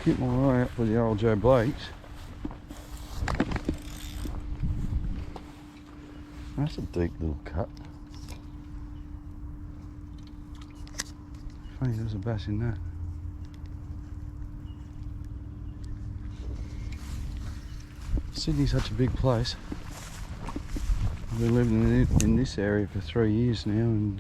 Keep my eye out for the old Joe Blakes. That's a deep little cut. Funny there's a bass in that. Sydney's such a big place. I've been living in this area for 3 years now, and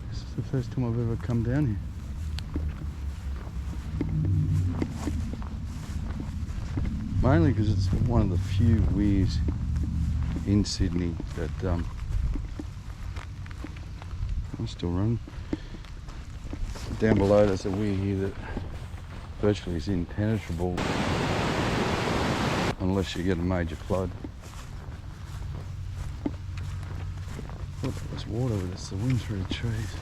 this is the first time I've ever come down here. Mainly because it's one of the few weirs in Sydney that I'm still running. Down below there's a weir here that virtually is impenetrable unless you get a major flood. Look, there's water, but it's the wind through the trees.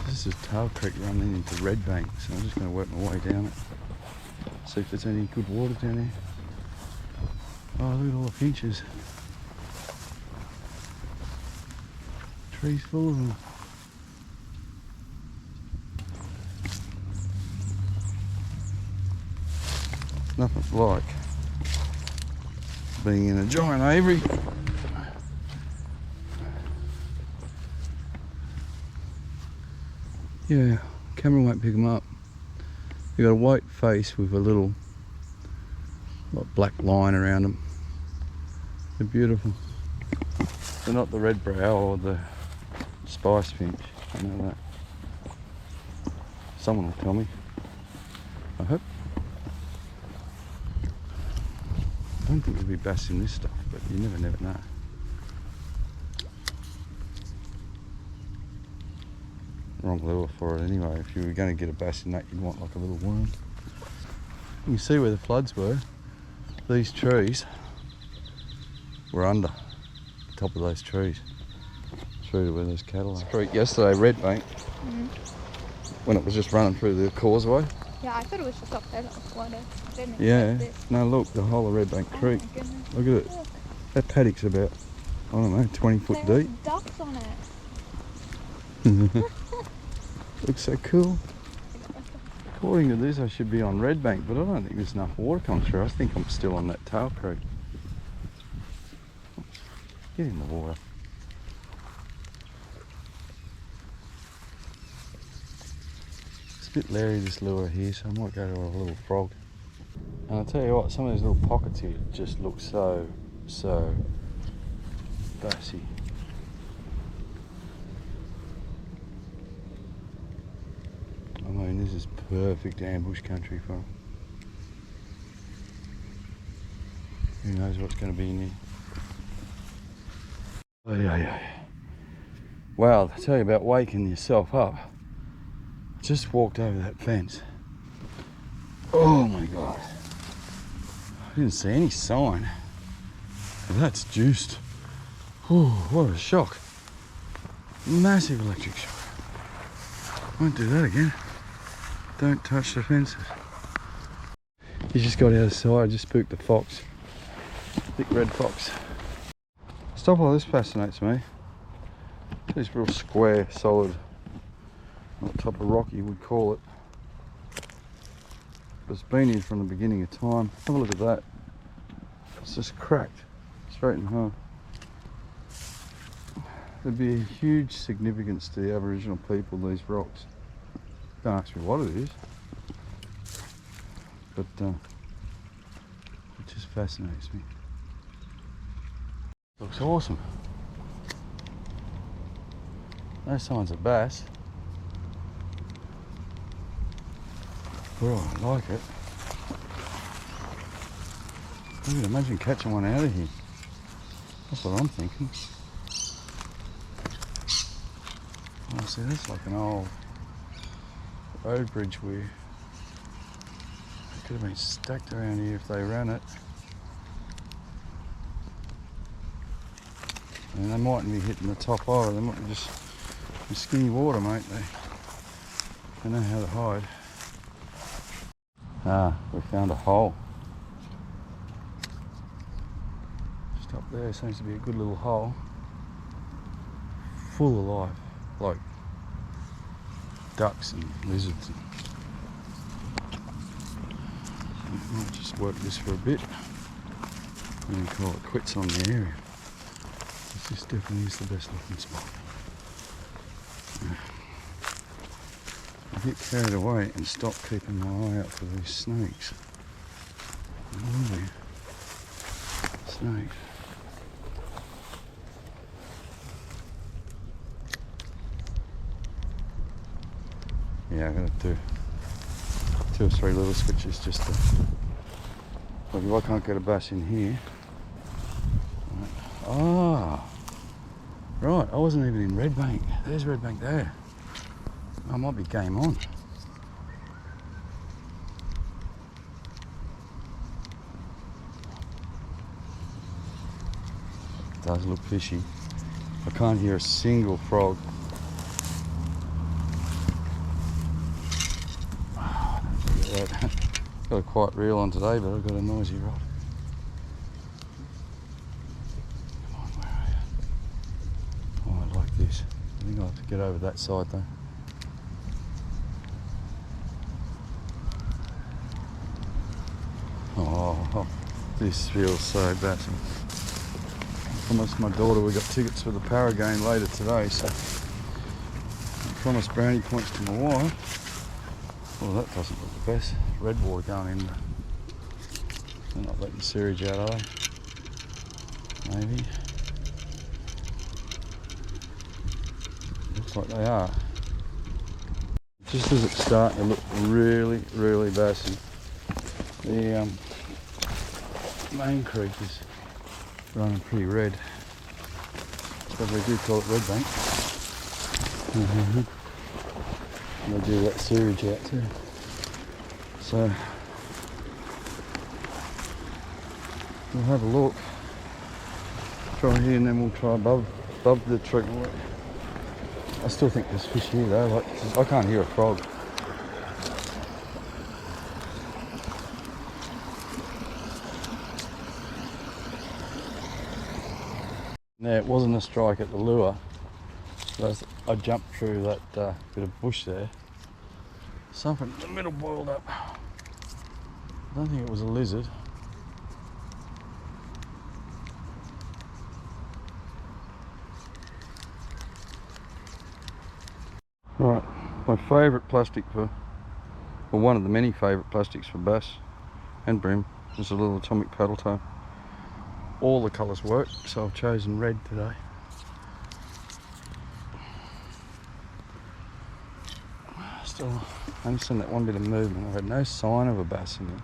This is Tail Creek running into Red Bank, so I'm just going to work my way down it. See if there's any good water down here. Oh, look at all the finches. Trees full of them. Nothing like being in a giant aviary. Yeah, camera won't pick them up. You've got a white face with a little black line around them. They're beautiful. They're not the red brow or the spice finch. I know that. Someone will tell me. I hope. I don't think there'll be bass in this stuff, but you never know. Wrong lure for it anyway. If you were going to get a bass in that, you'd want like a little worm. You can see where the floods were. These trees were under the top of those trees, through to where those cattle are. Creek yesterday, Red Bank, when it was just running through the causeway. Yeah, I thought it was just up there that was flooded. I didn't Yeah, expect this. no, look, the whole of Red Bank Creek. Oh my goodness. Look at it. Look. That paddock's about, I don't know, 20 foot There deep. are ducks on it. Looks so cool. According to this, I should be on Red Bank, but I don't think there's enough water coming through. I think I'm still on that Tail Creek. Get in the water. It's a bit leery, this lure here, so I might go to a little frog. And I'll tell you what, some of these little pockets here just look so bassy. I mean, this is perfect ambush country for them. Who knows what's going to be in here. Oh, yeah. Wow, to tell you about waking yourself up. I just walked over that fence. Oh my God. I didn't see any sign. But that's juiced. Oh, what a shock. Massive electric shock. Won't do that again. Don't touch the fences. He just got outside, just spooked the fox. Big red fox. Stuff like this fascinates me. This real square, solid, on top of rock you would call it. But it's been here from the beginning of time. Have a look at that. It's just cracked, straight in half. There'd be a huge significance to the Aboriginal people, these rocks. Don't ask me what it is, but it just fascinates me. Looks awesome. No signs of bass. Oh, I like it. I can imagine catching one out of here. That's what I'm thinking. Oh, see, that's like an old road bridge weir. It could have been stacked around here if they ran it. And they mightn't be hitting the top either, they might be just in skinny water, mate. They know how to hide. Ah, we found a hole. Just up there seems to be a good little hole. Full of life. like ducks and lizards. I might just work this for a bit and call it quits on the area. This definitely is the best looking spot. I get carried away and stop keeping my eye out for these snakes. Lovely snake. Yeah, I'm gonna do 2 or 3 little switches just to. Look, if I can't get a bass in here. Ah, right. I wasn't even in Red Bank. There's Red Bank there. I might be game on. It does look fishy. I can't hear a single frog. Got a quiet reel on today, but I've got a noisy rod. Come on, where are you? Oh, I like this. I think I'll have to get over that side though. Oh, this feels so bassy. I promised my daughter we got tickets for the para game later today, so I promised brownie points to my wife. Well, that doesn't look the best. Red water going in. They're not letting sewage out, are they? Maybe. Looks like they are. Just as it's starting to look really, really bassy, the main creek is running pretty red. So they do call it Red Bank. And they do let sewage out too. So we'll have a look. Try here and then we'll try above the treatment work. I still think there's fish here though. Like, I can't hear a frog. Now it wasn't a strike at the lure. I jumped through that bit of bush there. Something in the middle boiled up. I don't think it was a lizard. Right, my favourite plastic well, one of the many favourite plastics for bass and bream is a little atomic paddle tail. All the colours work, so I've chosen red today. Still, I haven't seen that one bit of movement. I've had no sign of a bass in there.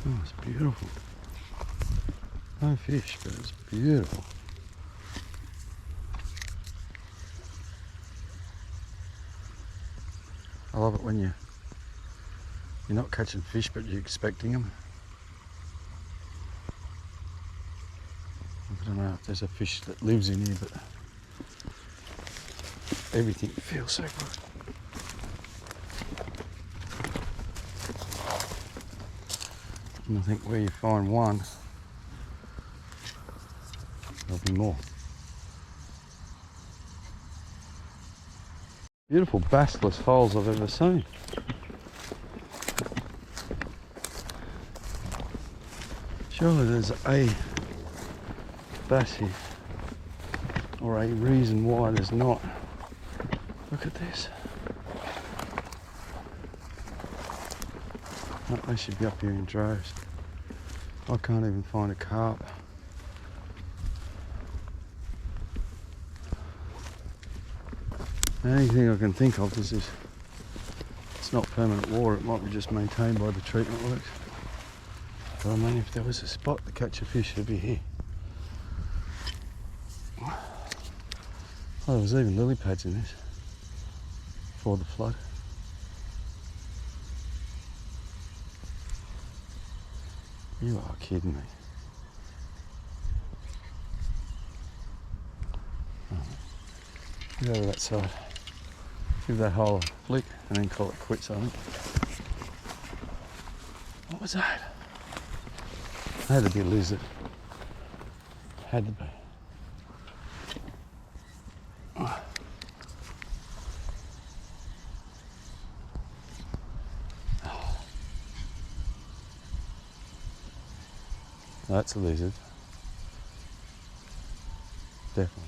Oh, it's beautiful. No fish, but it's beautiful. I love it when you're not catching fish, but you're expecting them. I don't know if there's a fish that lives in here, but everything feels so good. And I think where you find one, there'll be more. Beautiful bassless holes I've ever seen. Surely there's a bass here, or a reason why there's not. Look at this. Oh, they should be up here in droves. I can't even find a carp. The only thing I can think of is this. It's not permanent water, it might be just maintained by the treatment works. But I mean, if there was a spot to catch a fish, it'd be here. Oh, there was even lily pads in this before the flood. You are kidding me. Oh, get over that side. Give that hole a flick and then call it quits, I think. What was that? Had to be a lizard. Had to be. That's a lizard. Definitely.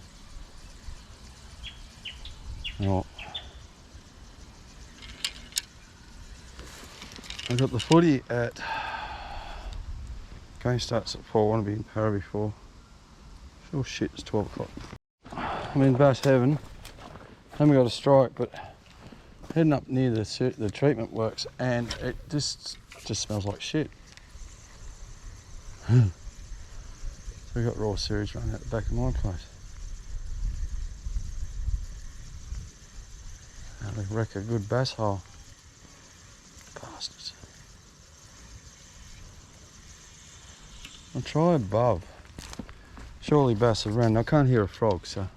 Oh. I got the footy at. Game starts at 4. I want to be in Para before. Oh shit, it's 12 o'clock. I'm in Bass Heaven. Haven't got a strike, but heading up near the treatment works, and it just smells like shit. So we got raw sewage running out the back of my place. And they wreck a good bass hole. Bastards. I'll try above. Surely bass have ran. I can't hear a frog, so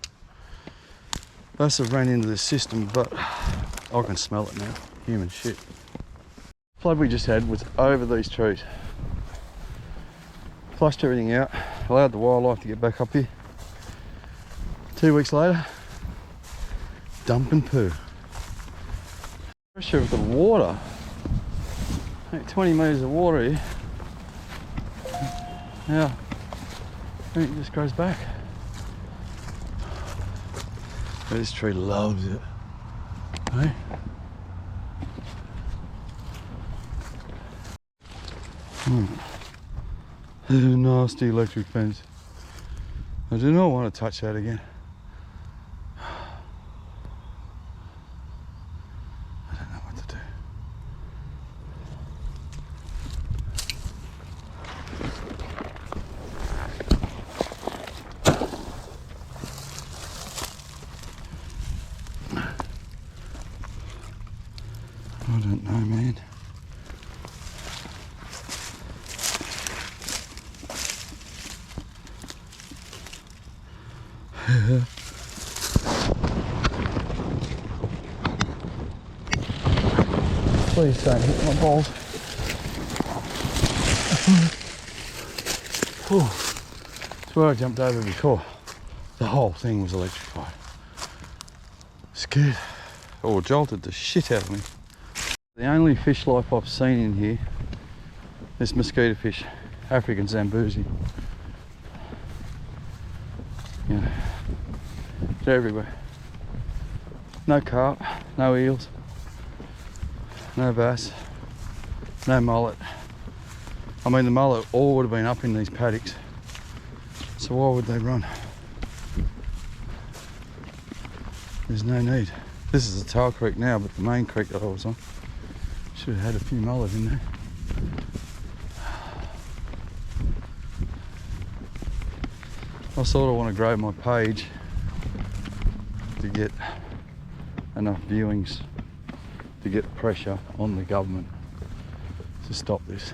bass have ran into this system, but I can smell it now. Human shit. The flood we just had was over these trees. Flushed everything out, allowed the wildlife to get back up here. 2 weeks later, dumping poo. Pressure of the water. Like 20 metres of water here. Yeah, I think it just goes back. This tree loves it. Hey? This is a nasty electric fence. I do not want to touch that again. I don't know what to do. I don't know, man. Please don't hit my balls. That's where I jumped over before. The whole thing was electrified. Scared. Oh, jolted the shit out of me. The only fish life I've seen in here is mosquito fish, African Zambuzi. Yeah, they're everywhere. No carp, no eels, no bass, no mullet. I mean, the mullet all would have been up in these paddocks, so why would they run? There's no need. This is a tail creek now, but the main creek that I was on should have had a few mullet in there. I sort of want to grow my page to get enough viewings to get pressure on the government to stop this.